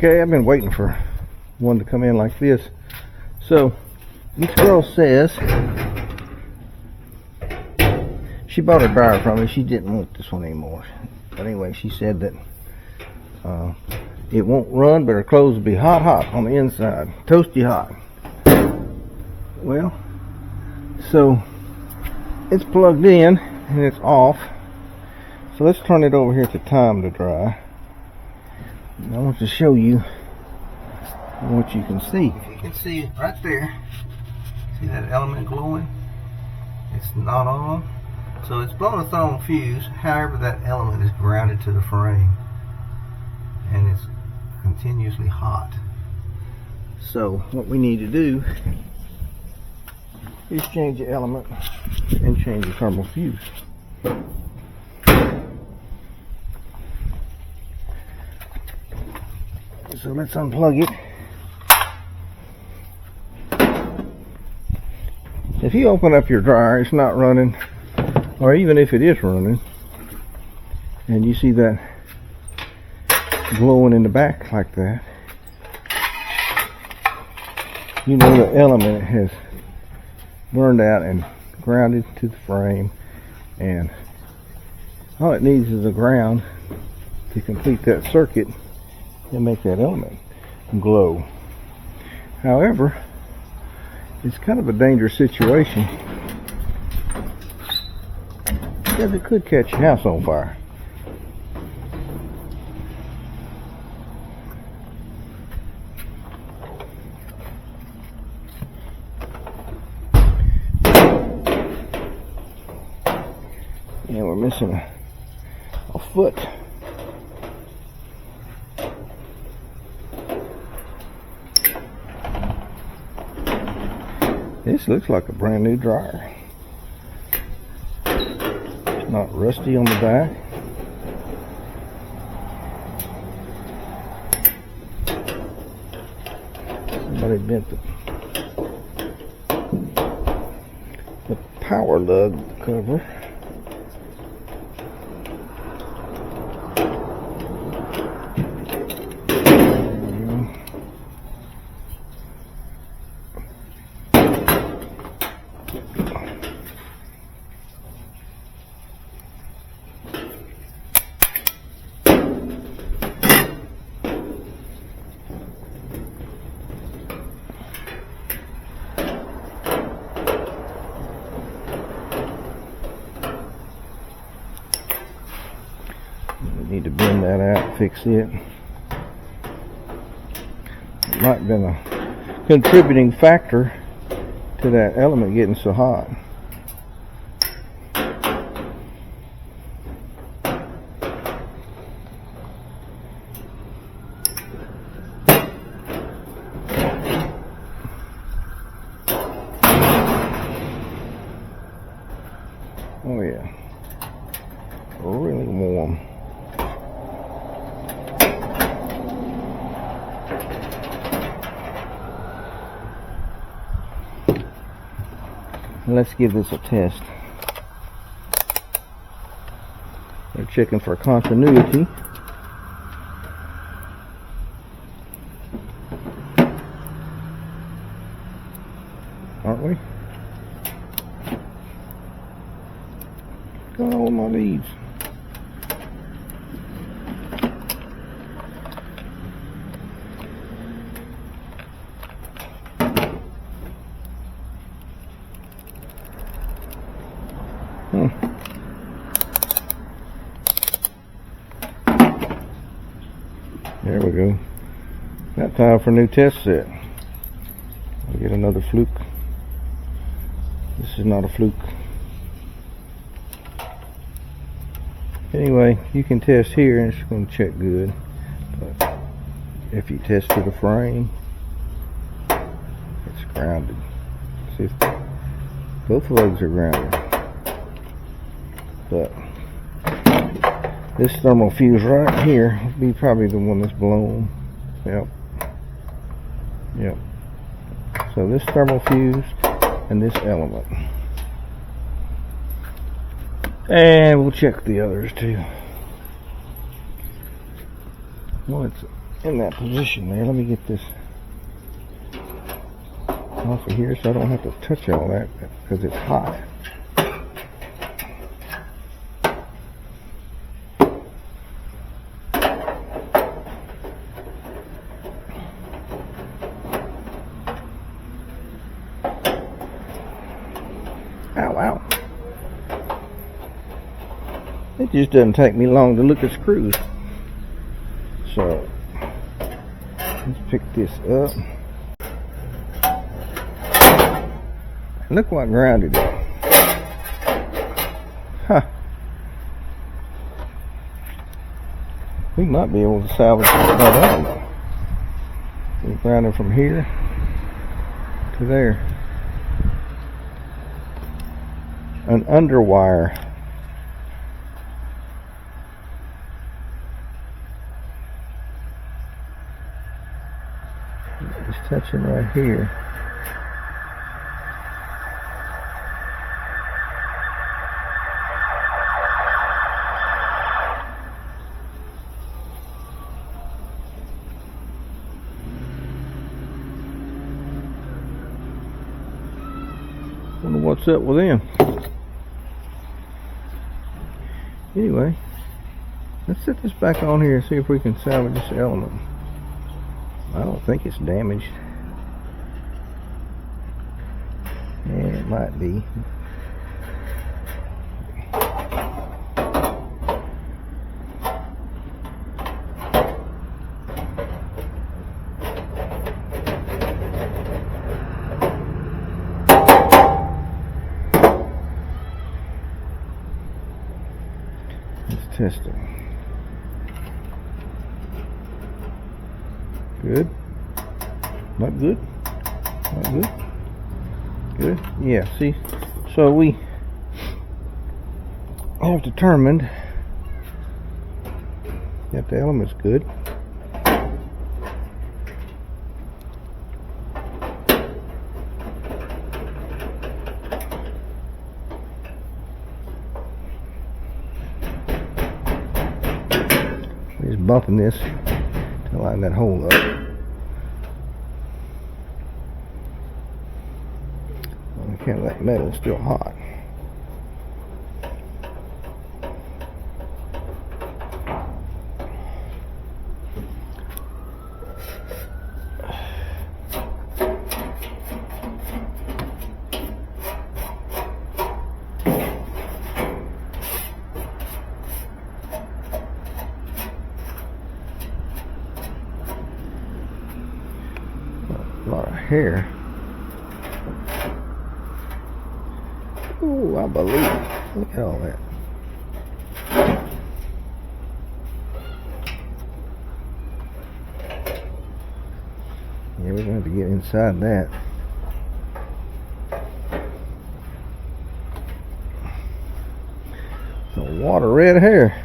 Okay, I've been waiting for one to come in like this. So this girl says she bought a dryer from me. She didn't want this one anymore. But anyway, she said that it won't run, but her clothes will be hot on the inside, toasty hot. Well, so it's plugged in and it's off. So let's turn it over here to time to dry. I want to show you what you can see. If you can see it right there, see that element glowing? It's not on. So it's blown a thermal fuse. However, that element is grounded to the frame and it's continuously hot. So what we need to do is change the element and change the thermal fuse. So let's unplug it. If you open up your dryer, it's not running, or even if it is running, and you see that glowing in the back like that, you know the element has burned out and grounded to the frame, and all it needs is a ground to complete that circuit and make that element glow. However, it's kind of a dangerous situation because it could catch your house on fire. And we're missing a foot. This looks like a brand new dryer. It's not rusty on the back. Somebody bent the power lug cover. Need to bend that out, fix it. It might have been a contributing factor to that element getting so hot. Oh yeah, really warm. Let's give this a test. We're checking for continuity. Aren't we? What's going on with my leads? There we go. Got time for a new test set. I'll get another fluke. This is not a fluke. Anyway, you can test here and it's going to check good. But if you test to the frame, it's grounded. See, both lugs are grounded. But this thermal fuse right here would be probably the one that's blown. Yep. So this thermal fuse and this element. And we'll check the others too. Well, in that position there. Let me get this off of here so I don't have to touch all that because it's hot. Ow, ow. It just doesn't take me long to look at screws. So, let's pick this up. Look what grounded it. Huh. We might be able to salvage that. I don't know. We grounded from here to there. An underwire. It's touching right here. Wonder what's up with them. Anyway, let's set this back on here and see if we can salvage this element. I don't think it's damaged. And it might be. Let's test it. Good. Not good. Not good. Good. Yeah, see, so we have determined that the element's good. We're just bumping this to line that hole up. Okay, that metal's still hot. A lot of hair. Ooh, I believe it. Look at all that. Yeah, we're going to have to get inside that. Some water red hair.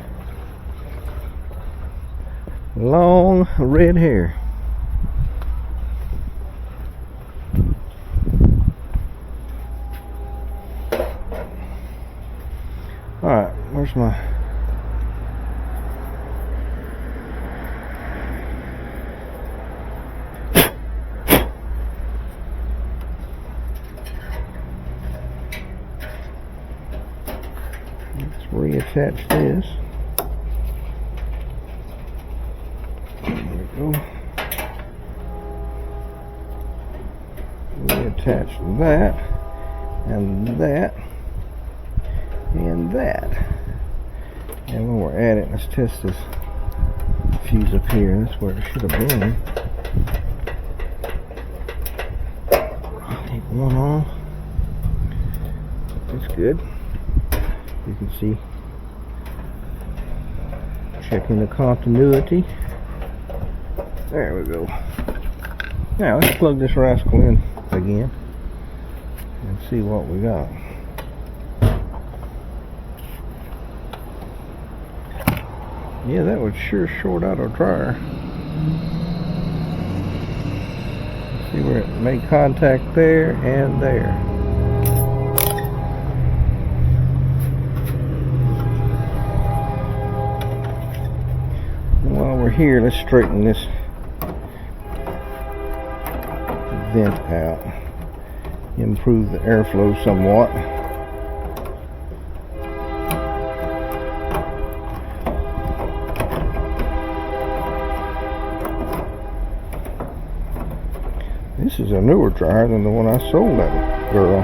Long red hair. Alright, where's my... Let's reattach this. There we go. Reattach that and that. And that. And when we're at it, let's test this fuse up here. That's where it should have been. Take one off. That's good. You can see, checking the continuity. There we go. Now let's plug this rascal in again and see what we got. Yeah, that would sure short out our dryer. See where it made contact there and there. While we're here, let's straighten this vent out, improve the airflow somewhat. This is a newer dryer than the one I sold that girl.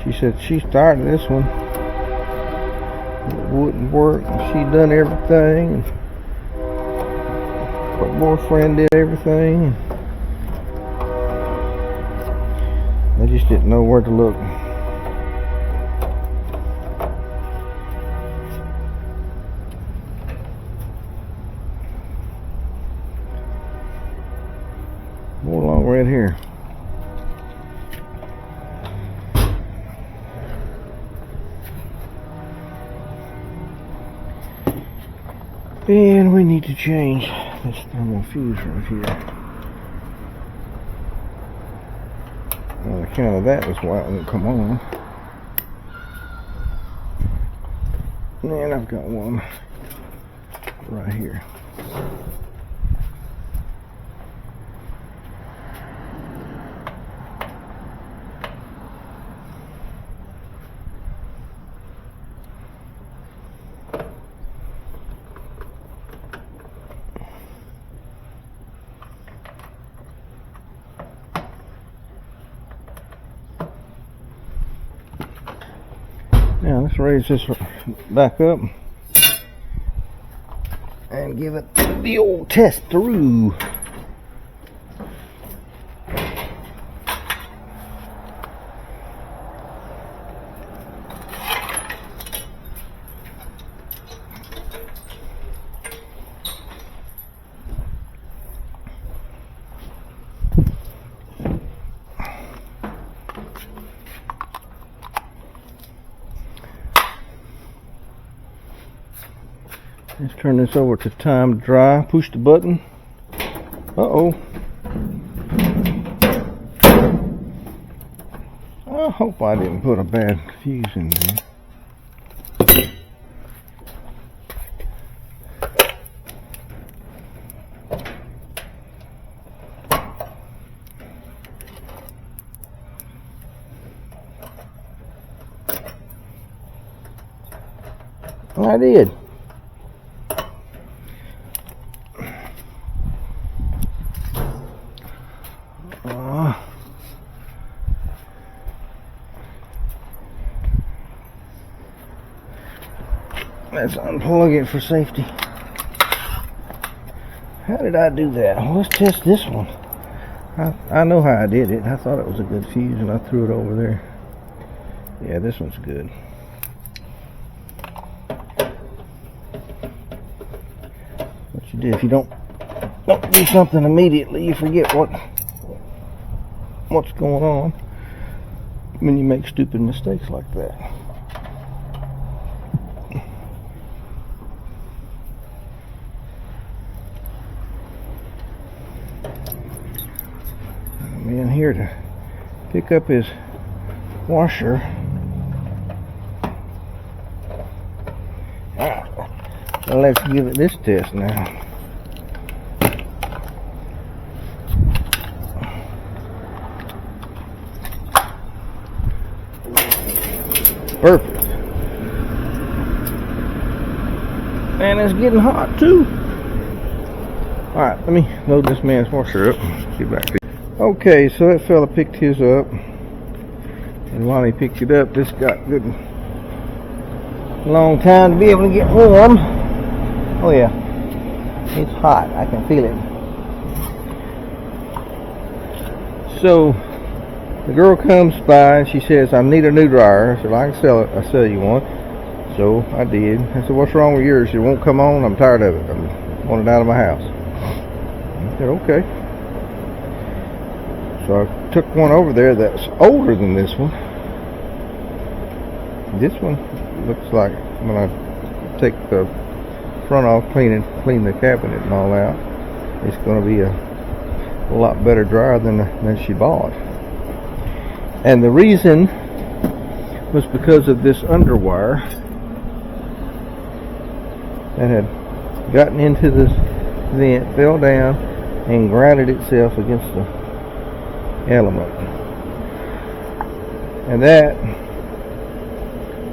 She said she started this one, it wouldn't work, and she done everything, and her boyfriend did everything. They just didn't know where to look. More along right here. And we need to change this thermal fuse right here. On account of that is why it won't come on. And I've got one right here. Now let's raise this back up and give it the old test through. Let's turn this over to time dry. Push the button. Uh-oh. I hope I didn't put a bad fuse in there. Well, I did. Let's unplug it for safety. How did I do that? Well, let's test this one. I know how I did it. I thought it was a good fuse and I threw it over there. Yeah, this one's good. What you do, if you don't do something immediately, you forget what's going on when you make stupid mistakes like that. In here to pick up his washer. Well, let's give it this test now. Perfect. And it's getting hot too. Alright, let me load this man's washer up. Get back to you. Okay, so that fella picked his up, and while he picked it up, this got good long time to be able to get warm. Oh yeah, it's hot, I can feel it. So the girl comes by and she says, I need a new dryer. I said, I can sell it. I'll sell you one. So I did. I said, what's wrong with yours? It won't come on. I'm tired of it. I want it out of my house. I said, okay. So I took one over there that's older than this one. This one looks like, when I take the front off, clean the cabinet and all out, it's going to be a lot better dryer than she bought. And the reason was because of this underwire that had gotten into this vent, fell down, and grounded itself against the element. And that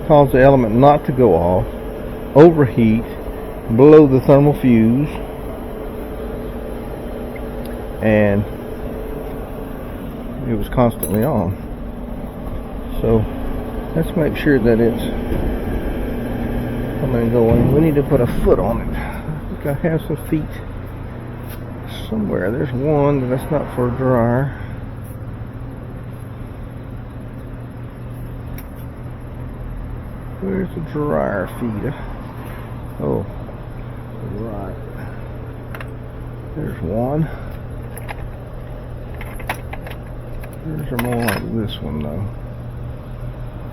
causes the element not to go off, overheat, blow the thermal fuse, and it was constantly on. So let's make sure that it's coming and going. We need to put a foot on it. I think I have some feet somewhere. There's one, but that's not for a dryer. Where's the dryer feet? Oh, right. There's one. There's more like this one though.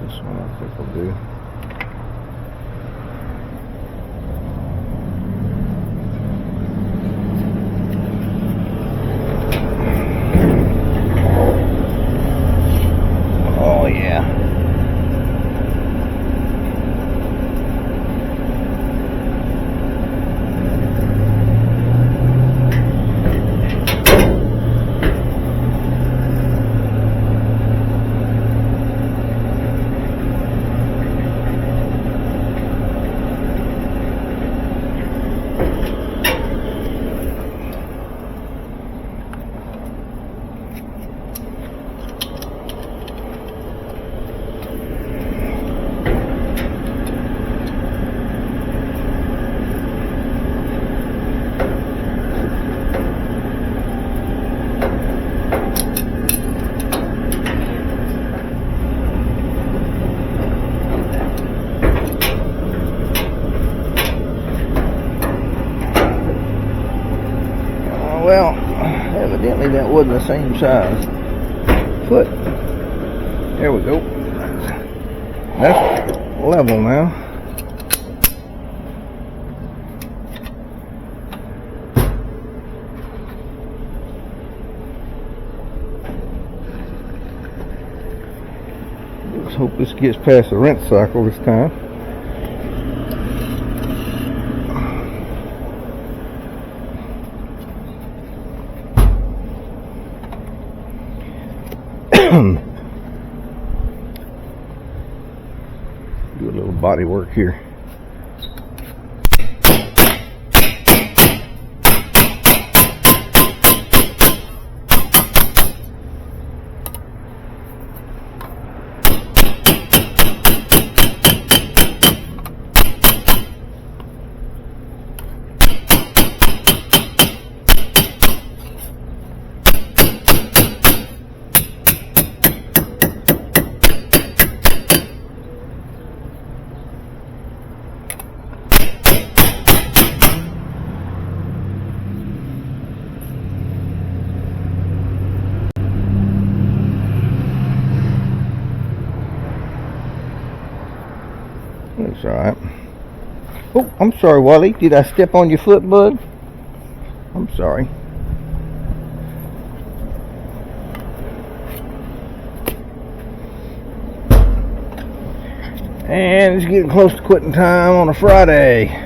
This one I think will do. Oh yeah. Well, evidently that wasn't the same size foot. There we go. That's level now. Let's hope this gets past the rinse cycle this time. Do a little body work here. Looks alright. Oh, I'm sorry, Wally. Did I step on your foot, bud? I'm sorry. And it's getting close to quitting time on a Friday.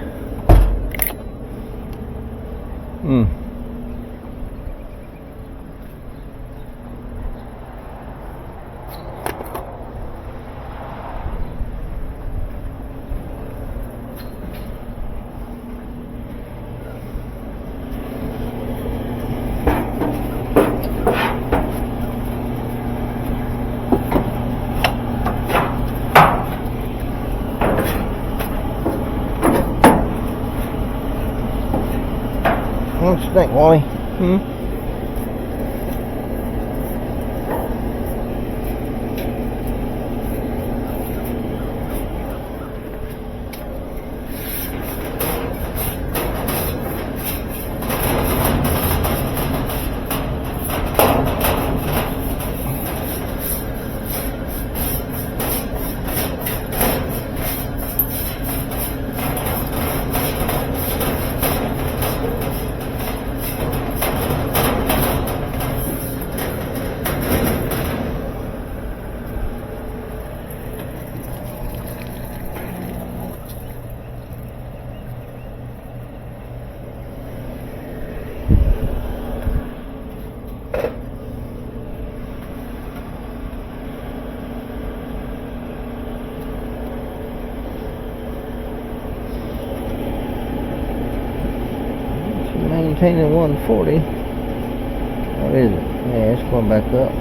What do you think, Wally? maintaining 140. What is it? Yeah, it's going back up.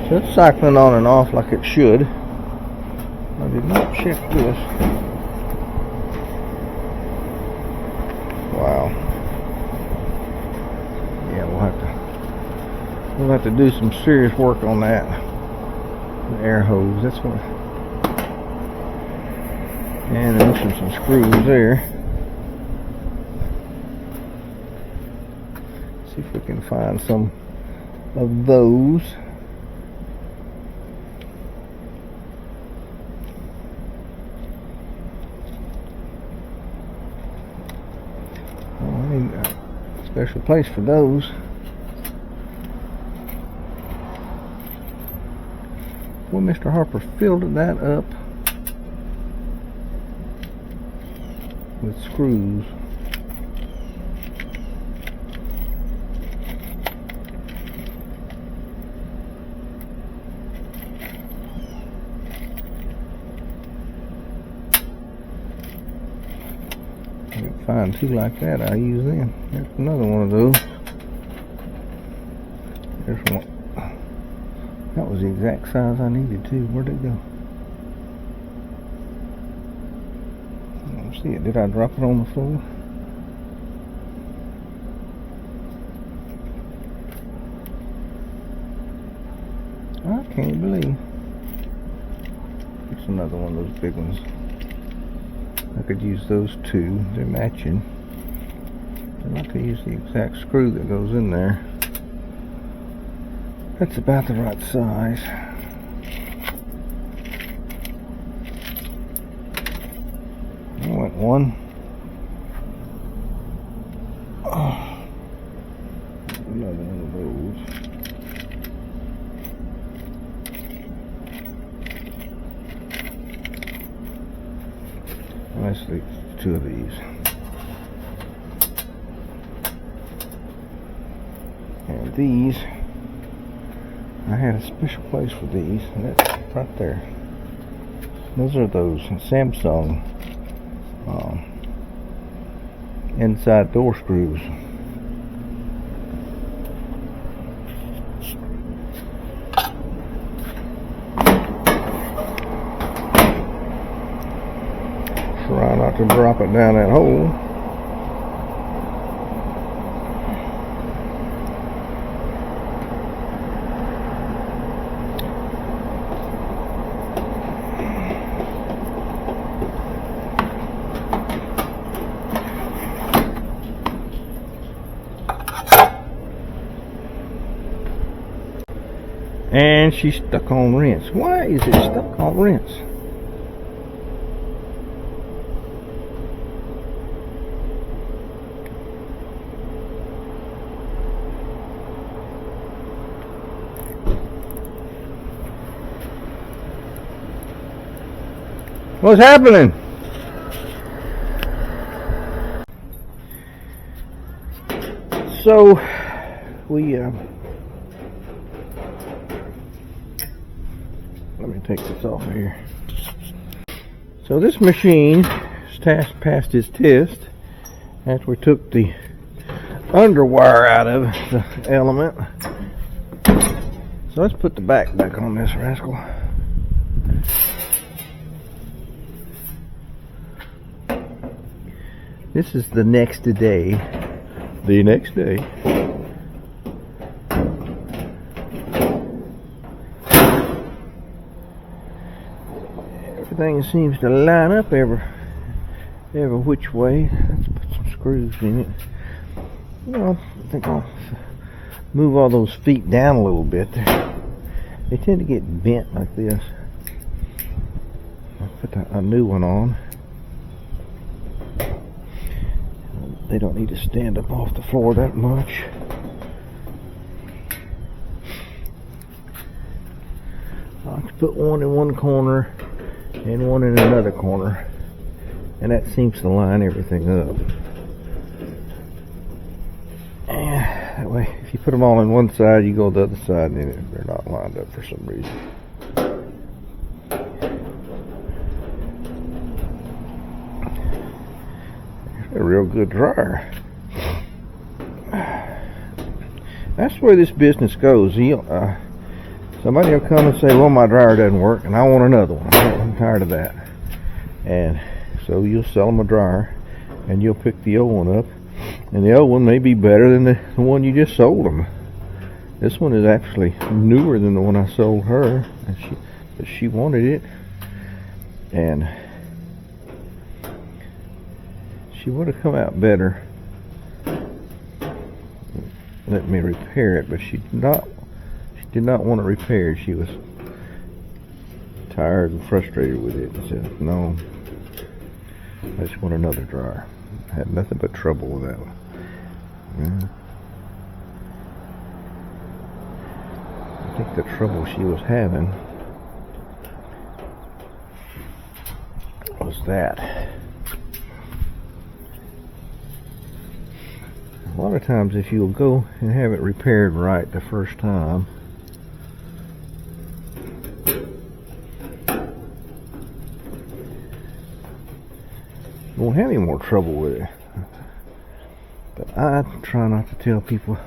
So it's cycling on and off like it should. I did not check this. Wow. Yeah, we'll have to do some serious work on that. The air hose. That's what. And loosen some screws there. See if we can find some of those. Oh, I need a special place for those. Well, Mr. Harper filled that up with screws. I can find two like that. I'll use them. There's another one of those. There's one. That was the exact size I needed too. Where'd it go? I don't see it. Did I drop it on the floor? I can't believe. It's another one of those big ones. I could use those two. They're matching. I'd like to use the exact screw that goes in there. That's about the right size. I went one. Oh, another one of those. Let's leave two of these. And these, I had a special place for these, and that's right there. Those are those Samsung inside door screws. Try not to drop it down that hole. And she's stuck on rinse. Why is it stuck on rinse? What's happening? So we let me take this off here. So this machine passed its test after we took the underwire out of the element. So let's put the back on this rascal. This is the next day. The next day. Everything seems to line up every which way. Let's put some screws in it. Well, I think I'll move all those feet down a little bit. They tend to get bent like this. I'll put a new one on. They don't need to stand up off the floor that much. I'll put one in one corner and one in another corner, and that seems to line everything up. And that way, if you put them all on one side, you go the other side, and they're not lined up for some reason. A real good dryer. That's the way this business goes. Somebody will come and say, well, my dryer doesn't work and I want another one. I'm tired of that. And so you'll sell them a dryer and you'll pick the old one up, and the old one may be better than the one you just sold them. This one is actually newer than the one I sold her, and she wanted it, and she would have come out better. Let me repair it, but she did not want to repair it. She was tired and frustrated with it and said, no, I just want another dryer. I had nothing but trouble with that one. Yeah. I think the trouble she was having was that a lot of times if you'll go and have it repaired right the first time, you won't have any more trouble with it. But I try not to tell people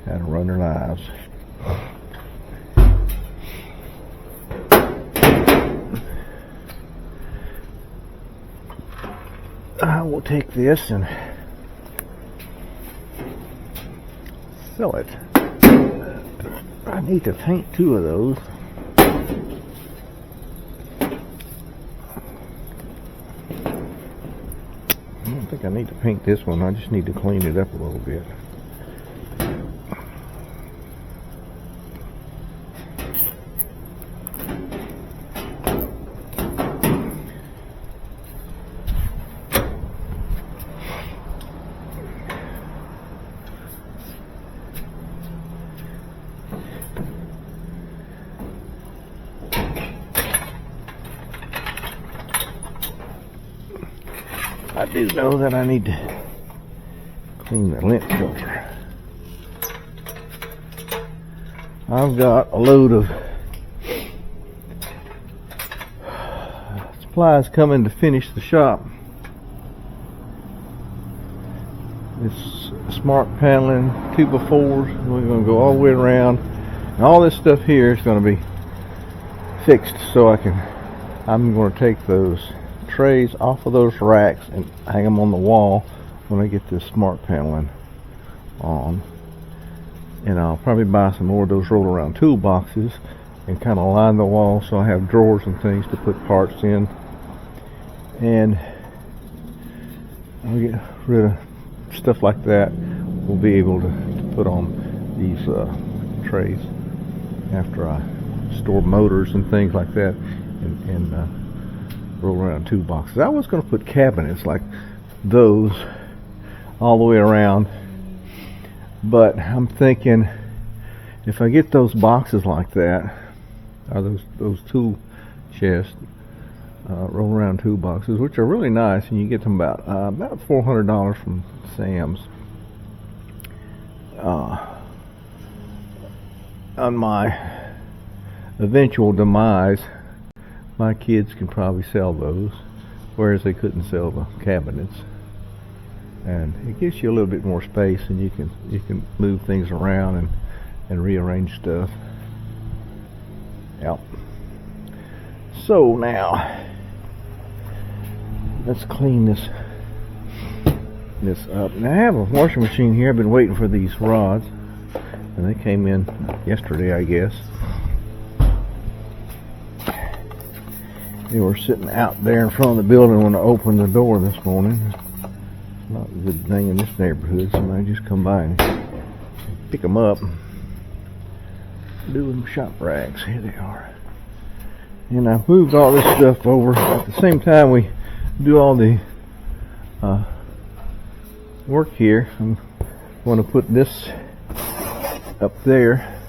how to run their lives. I will take this and sell it. I need to paint 2 of those. I don't think I need to paint this one. I just need to clean it up a little bit. I do know that I need to clean the lint filter. I've got a load of supplies coming to finish the shop. It's smart paneling, 2x4s. We're going to go all the way around. And all this stuff here is going to be fixed so I'm going to take those trays off of those racks and hang them on the wall when I get this smart paneling on. And I'll probably buy some more of those roll around toolboxes and kind of line the wall so I have drawers and things to put parts in. And I'll get rid of stuff like that. We'll be able to put on these trays after I store motors and things like that and roll around toolboxes. I was going to put cabinets like those all the way around, but I'm thinking if I get those boxes like that, or those tool chests, roll around toolboxes, which are really nice, and you get them about $400 from Sam's. On my eventual demise, my kids can probably sell those, whereas they couldn't sell the cabinets. And it gives you a little bit more space, and you can move things around and rearrange stuff. Yep. So now let's clean this up. Now I have a washing machine here. I've been waiting for these rods, and they came in yesterday, I guess. They were sitting out there in front of the building when I opened the door this morning. It's not a good thing in this neighborhood. Somebody just come by and pick them up. Doing shop rags. Here they are. And I've moved all this stuff over. At the same time we do all the work here, I'm going to put this up there.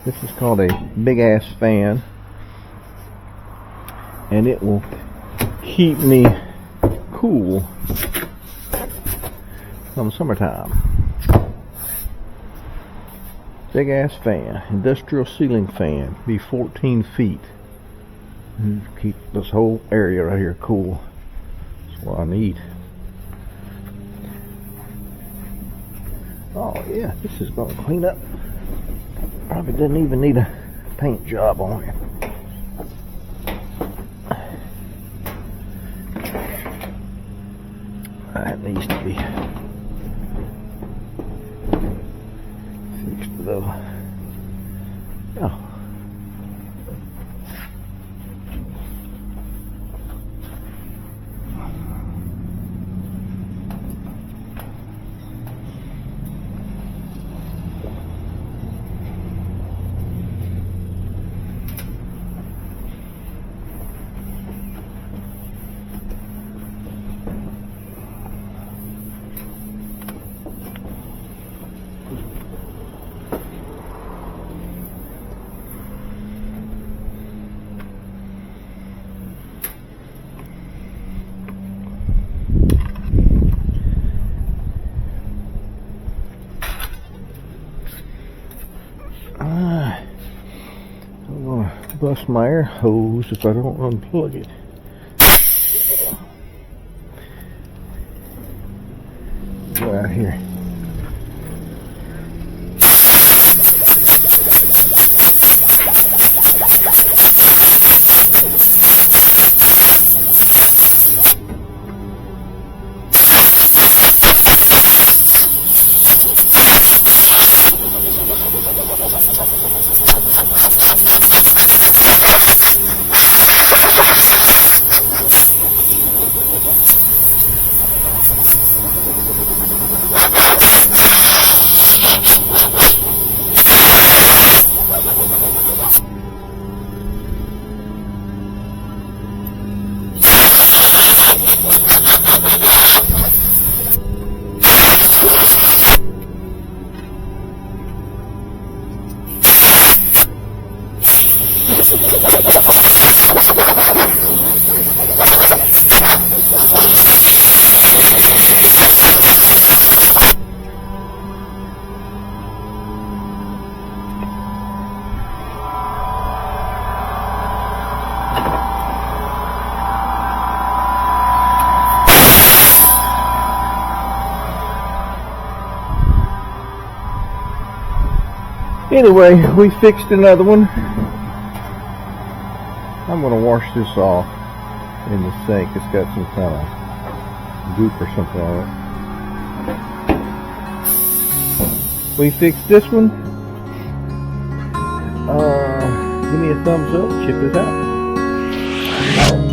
This is called a big ass fan, and it will keep me cool come summertime. Big ass fan, industrial ceiling fan, be 14 feet. And keep this whole area right here cool. That's what I need. Oh yeah, this is going to clean up. Probably doesn't even need a paint job on it. That needs to be fixed though. Oh. I'm gonna bust my air hose if I don't unplug it. Go out here. Anyway, we fixed another one. I'm going to wash this off in the sink. It's got some kind of goop or something on it. We fixed this one. Give me a thumbs up. Check this out.